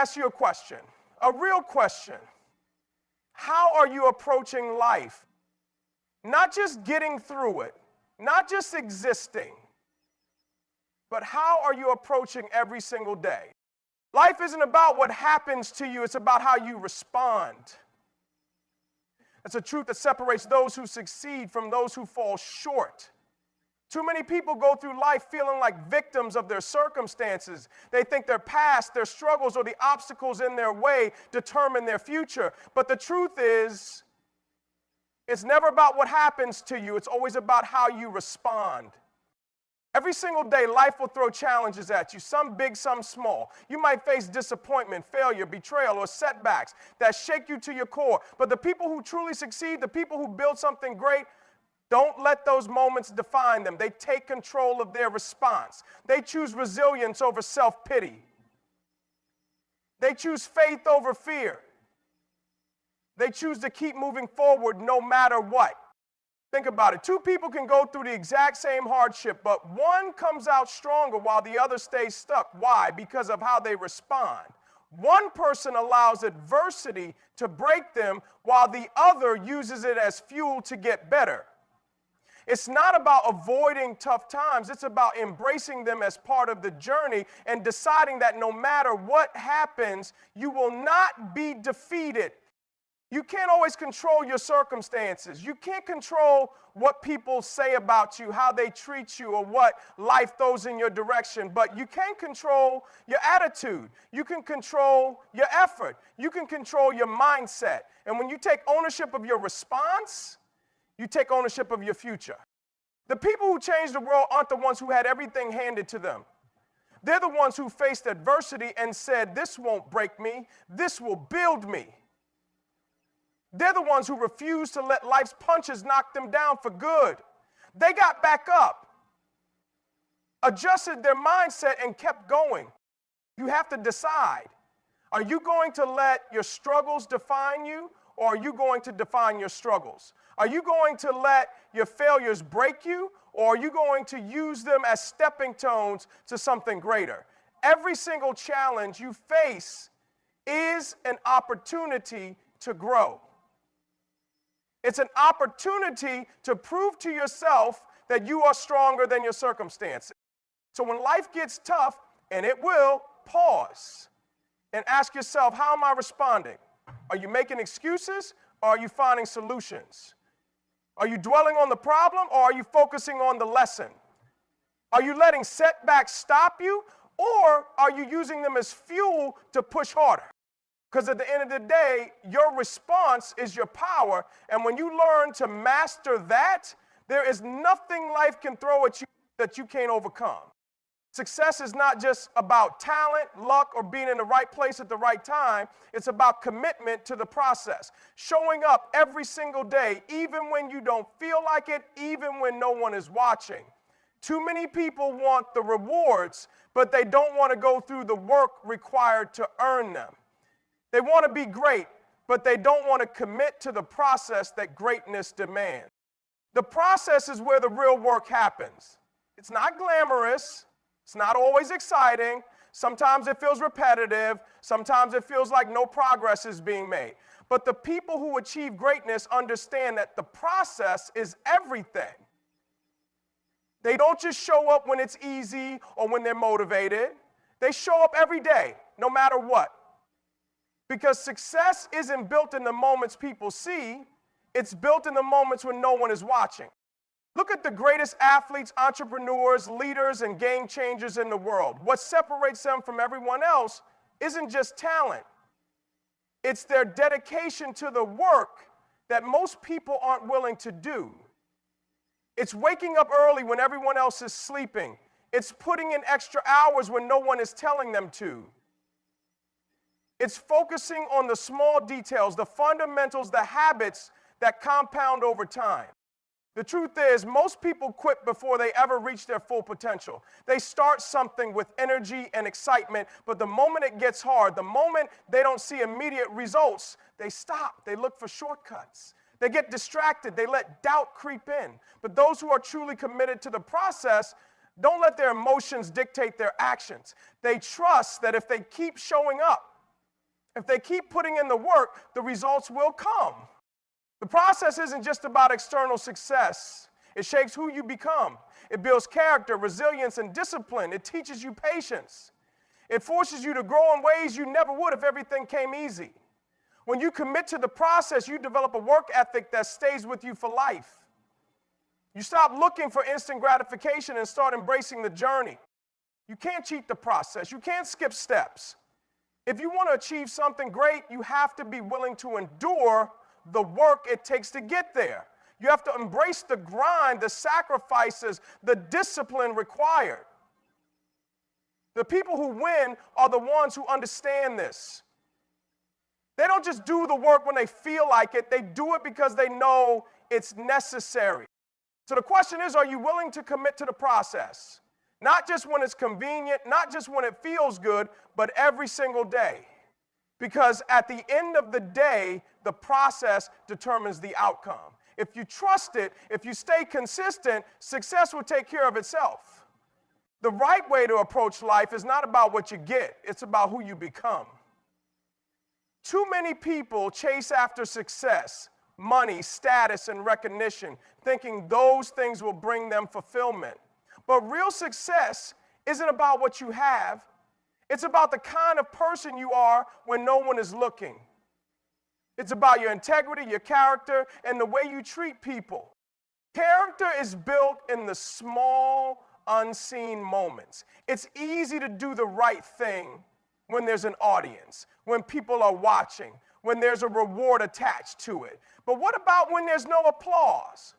ask you a question, a real question. How are you approaching life? Not just getting through it, not just existing, but how are you approaching every single day? Life isn't about what happens to you, it's about how you respond. It's a truth that separates those who succeed from those who fall short. Too many people go through life feeling like victims of their circumstances. They think their past, their struggles, or the obstacles in their way determine their future. But the truth is, it's never about what happens to you. It's always about how you respond. Every single day, life will throw challenges at you, some big, some small. You might face disappointment, failure, betrayal, or setbacks that shake you to your core. But the people who truly succeed, the people who build something great, don't let those moments define them. They take control of their response. They choose resilience over self-pity. They choose faith over fear. They choose to keep moving forward no matter what. Think about it. Two people can go through the exact same hardship, but one comes out stronger while the other stays stuck. Why? Because of how they respond. One person allows adversity to break them while the other uses it as fuel to get better. It's not about avoiding tough times. It's about embracing them as part of the journey and deciding that no matter what happens, you will not be defeated. You can't always control your circumstances. You can't control what people say about you, how they treat you, or what life throws in your direction. But you can control your attitude. You can control your effort. You can control your mindset. And when you take ownership of your response, you take ownership of your future. The people who change the world aren't the ones who had everything handed to them. They're the ones who faced adversity and said, "This won't break me. This will build me." They're the ones who refused to let life's punches knock them down for good. They got back up, adjusted their mindset, and kept going. You have to decide. Are you going to let your struggles define you, or are you going to define your struggles? Are you going to let your failures break you, or are you going to use them as stepping stones to something greater? Every single challenge you face is an opportunity to grow. It's an opportunity to prove to yourself that you are stronger than your circumstances. So when life gets tough, and it will, pause and ask yourself, how am I responding? Are you making excuses, or are you finding solutions? Are you dwelling on the problem, or are you focusing on the lesson? Are you letting setbacks stop you, or are you using them as fuel to push harder? Because at the end of the day, your response is your power, and when you learn to master that, there is nothing life can throw at you that you can't overcome. Success is not just about talent, luck, or being in the right place at the right time. It's about commitment to the process. Showing up every single day, even when you don't feel like it, even when no one is watching. Too many people want the rewards, but they don't want to go through the work required to earn them. They want to be great, but they don't want to commit to the process that greatness demands. The process is where the real work happens. It's not glamorous. It's not always exciting. Sometimes it feels repetitive. Sometimes it feels like no progress is being made. But the people who achieve greatness understand that the process is everything. They don't just show up when it's easy or when they're motivated. They show up every day, no matter what. Because success isn't built in the moments people see, it's built in the moments when no one is watching. Look at the greatest athletes, entrepreneurs, leaders, and game changers in the world. What separates them from everyone else isn't just talent. It's their dedication to the work that most people aren't willing to do. It's waking up early when everyone else is sleeping. It's putting in extra hours when no one is telling them to. It's focusing on the small details, the fundamentals, the habits that compound over time. The truth is, most people quit before they ever reach their full potential. They start something with energy and excitement, but the moment it gets hard, the moment they don't see immediate results, they stop. They look for shortcuts. They get distracted. They let doubt creep in. But those who are truly committed to the process don't let their emotions dictate their actions. They trust that if they keep showing up, If they keep putting in the work, the results will come. The process isn't just about external success. It shapes who you become. It builds character, resilience, and discipline. It teaches you patience. It forces you to grow in ways you never would if everything came easy. When you commit to the process, you develop a work ethic that stays with you for life. You stop looking for instant gratification and start embracing the journey. You can't cheat the process. You can't skip steps. If you want to achieve something great, you have to be willing to endure the work it takes to get there. You have to embrace the grind, the sacrifices, the discipline required. The people who win are the ones who understand this. They don't just do the work when they feel like it. They do it because they know it's necessary. So the question is, are you willing to commit to the process? Not just when it's convenient, not just when it feels good, but every single day. Because at the end of the day, the process determines the outcome. If you trust it, if you stay consistent, success will take care of itself. The right way to approach life is not about what you get, it's about who you become. Too many people chase after success, money, status, and recognition, thinking those things will bring them fulfillment. But real success isn't about what you have. It's about the kind of person you are when no one is looking. It's about your integrity, your character, and the way you treat people. Character is built in the small, unseen moments. It's easy to do the right thing when there's an audience, when people are watching, when there's a reward attached to it. But what about when there's no applause?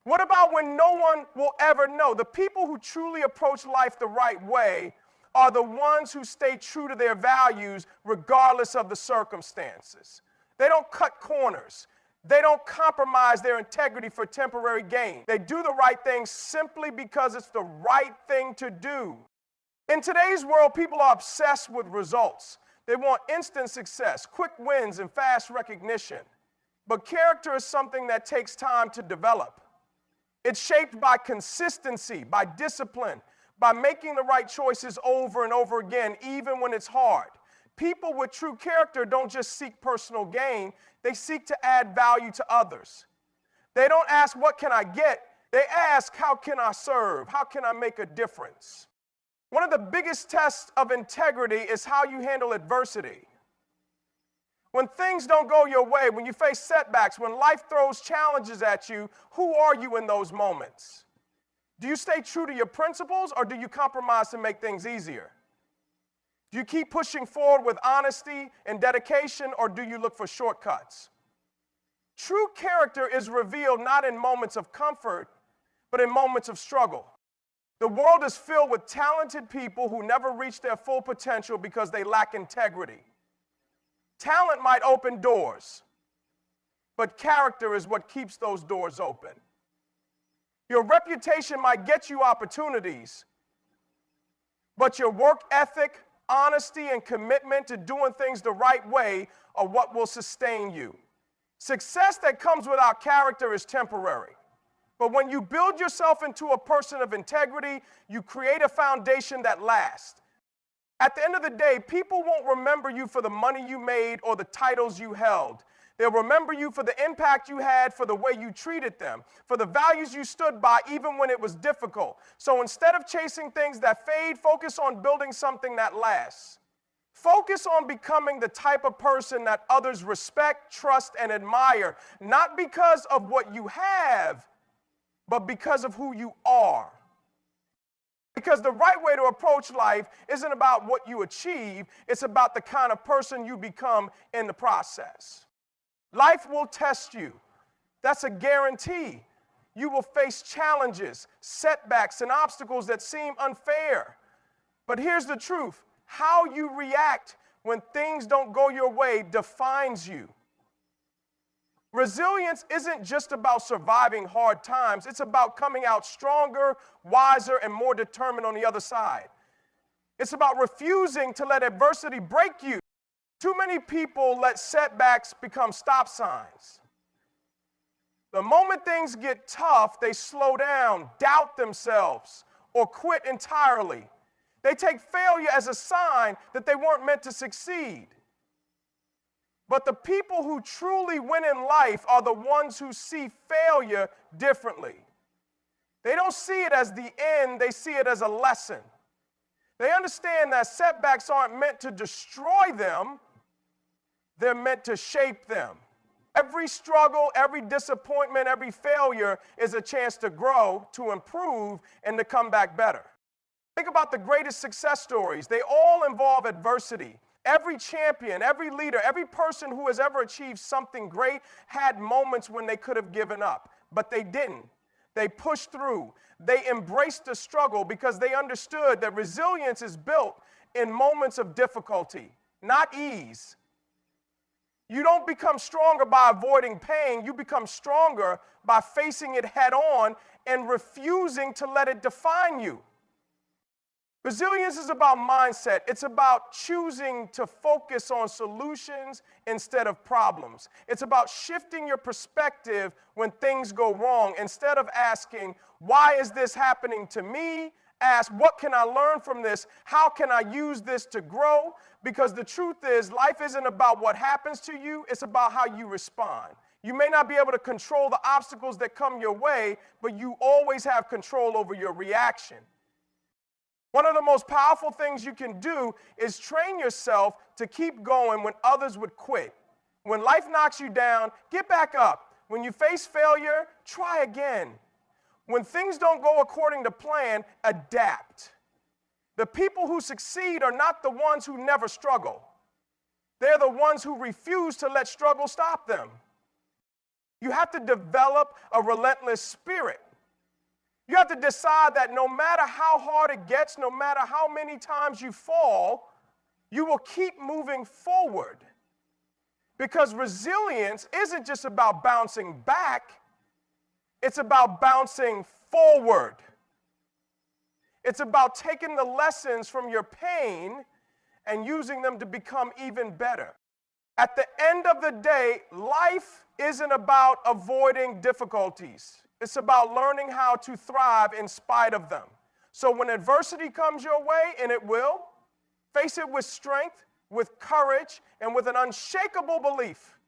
What about when no one will ever know? The people who truly approach life the right way are the ones who stay true to their values regardless of the circumstances. They don't cut corners. They don't compromise their integrity for temporary gain. They do the right thing simply because it's the right thing to do. In today's world, people are obsessed with results. They want instant success, quick wins, and fast recognition. But character is something that takes time to develop. It's shaped by consistency, by discipline, by making the right choices over and over again, even when it's hard. People with true character don't just seek personal gain, they seek to add value to others. They don't ask, what can I get? They ask, how can I serve? How can I make a difference? One of the biggest tests of integrity is how you handle adversity. When things don't go your way, when you face setbacks, when life throws challenges at you, who are you in those moments? Do you stay true to your principles, or do you compromise to make things easier? Do you keep pushing forward with honesty and dedication, or do you look for shortcuts? True character is revealed not in moments of comfort, but in moments of struggle. The world is filled with talented people who never reach their full potential because they lack integrity. Talent might open doors, but character is what keeps those doors open. Your reputation might get you opportunities, but your work ethic, honesty, and commitment to doing things the right way are what will sustain you. Success that comes without character is temporary. But when you build yourself into a person of integrity, you create a foundation that lasts. At the end of the day, people won't remember you for the money you made or the titles you held. They'll remember you for the impact you had, for the way you treated them, for the values you stood by even when it was difficult. So instead of chasing things that fade, focus on building something that lasts. Focus on becoming the type of person that others respect, trust, and admire, not because of what you have, but because of who you are. Because the right way to approach life isn't about what you achieve, it's about the kind of person you become in the process. Life will test you. That's a guarantee. You will face challenges, setbacks, and obstacles that seem unfair. But here's the truth. How you react when things don't go your way defines you. Resilience isn't just about surviving hard times. It's about coming out stronger, wiser, and more determined on the other side. It's about refusing to let adversity break you. Too many people let setbacks become stop signs. The moment things get tough, they slow down, doubt themselves, or quit entirely. They take failure as a sign that they weren't meant to succeed. But the people who truly win in life are the ones who see failure differently. They don't see it as the end, they see it as a lesson. They understand that setbacks aren't meant to destroy them, they're meant to shape them. Every struggle, every disappointment, every failure is a chance to grow, to improve, and to come back better. Think about the greatest success stories. They all involve adversity. Every champion, every leader, every person who has ever achieved something great had moments when they could have given up, but they didn't. They pushed through. They embraced the struggle because they understood that resilience is built in moments of difficulty, not ease. You don't become stronger by avoiding pain. You become stronger by facing it head on and refusing to let it define you. Resilience is about mindset. It's about choosing to focus on solutions instead of problems. It's about shifting your perspective when things go wrong. Instead of asking, why is this happening to me? Ask, what can I learn from this? How can I use this to grow? Because the truth is, life isn't about what happens to you. It's about how you respond. You may not be able to control the obstacles that come your way, but you always have control over your reaction. One of the most powerful things you can do is train yourself to keep going when others would quit. When life knocks you down, get back up. When you face failure, try again. When things don't go according to plan, adapt. The people who succeed are not the ones who never struggle. They're the ones who refuse to let struggle stop them. You have to develop a relentless spirit. You have to decide that no matter how hard it gets, no matter how many times you fall, you will keep moving forward. Because resilience isn't just about bouncing back, it's about bouncing forward. It's about taking the lessons from your pain and using them to become even better. At the end of the day, life isn't about avoiding difficulties. It's about learning how to thrive in spite of them. So when adversity comes your way, and it will, face it with strength, with courage, and with an unshakable belief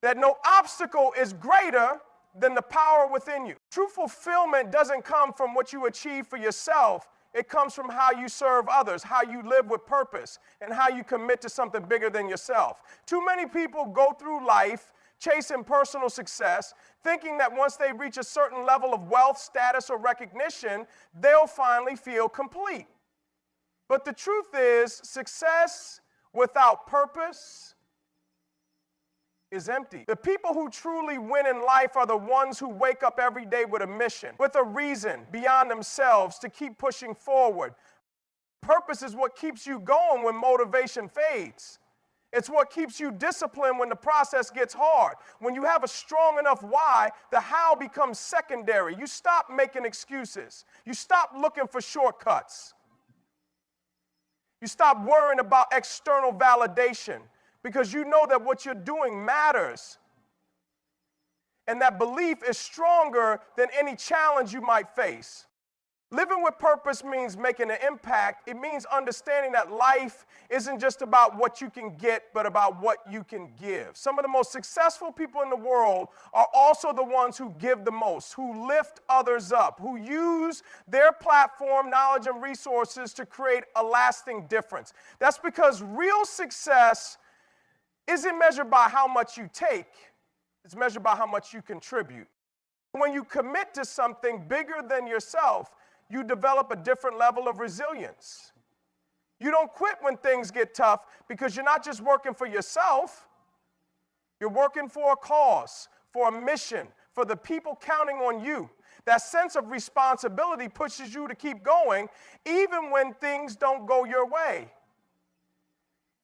that no obstacle is greater than the power within you. True fulfillment doesn't come from what you achieve for yourself. It comes from how you serve others, how you live with purpose, and how you commit to something bigger than yourself. Too many people go through life chasing personal success, thinking that once they reach a certain level of wealth, status, or recognition, they'll finally feel complete. But the truth is, success without purpose is empty. The people who truly win in life are the ones who wake up every day with a mission, with a reason beyond themselves to keep pushing forward. Purpose is what keeps you going when motivation fades. It's what keeps you disciplined when the process gets hard. When you have a strong enough why, the how becomes secondary. You stop making excuses. You stop looking for shortcuts. You stop worrying about external validation because you know that what you're doing matters. And that belief is stronger than any challenge you might face. Living with purpose means making an impact. It means understanding that life isn't just about what you can get, but about what you can give. Some of the most successful people in the world are also the ones who give the most, who lift others up, who use their platform, knowledge, and resources to create a lasting difference. That's because real success isn't measured by how much you take. It's measured by how much you contribute. When you commit to something bigger than yourself, you develop a different level of resilience. You don't quit when things get tough because you're not just working for yourself. You're working for a cause, for a mission, for the people counting on you. That sense of responsibility pushes you to keep going even when things don't go your way.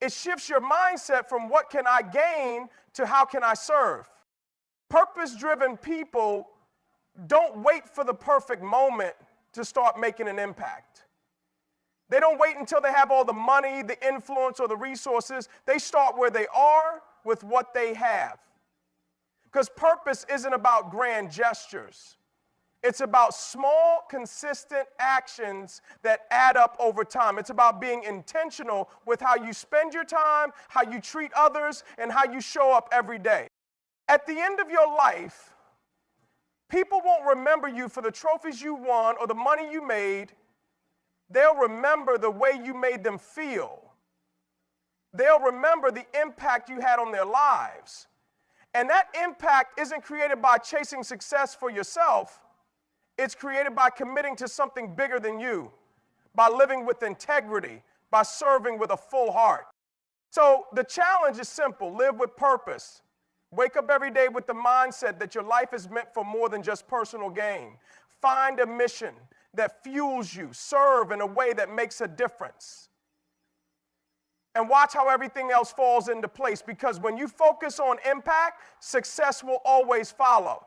It shifts your mindset from what can I gain to how can I serve. Purpose-driven people don't wait for the perfect moment to start making an impact. They don't wait until they have all the money, the influence, or the resources. They start where they are with what they have. Because purpose isn't about grand gestures. It's about small, consistent actions that add up over time. It's about being intentional with how you spend your time, how you treat others, and how you show up every day. At the end of your life, people won't remember you for the trophies you won or the money you made. They'll remember the way you made them feel. They'll remember the impact you had on their lives. And that impact isn't created by chasing success for yourself. It's created by committing to something bigger than you, by living with integrity, by serving with a full heart. So the challenge is simple: live with purpose. Wake up every day with the mindset that your life is meant for more than just personal gain. Find a mission that fuels you. Serve in a way that makes a difference. And watch how everything else falls into place, because when you focus on impact, success will always follow.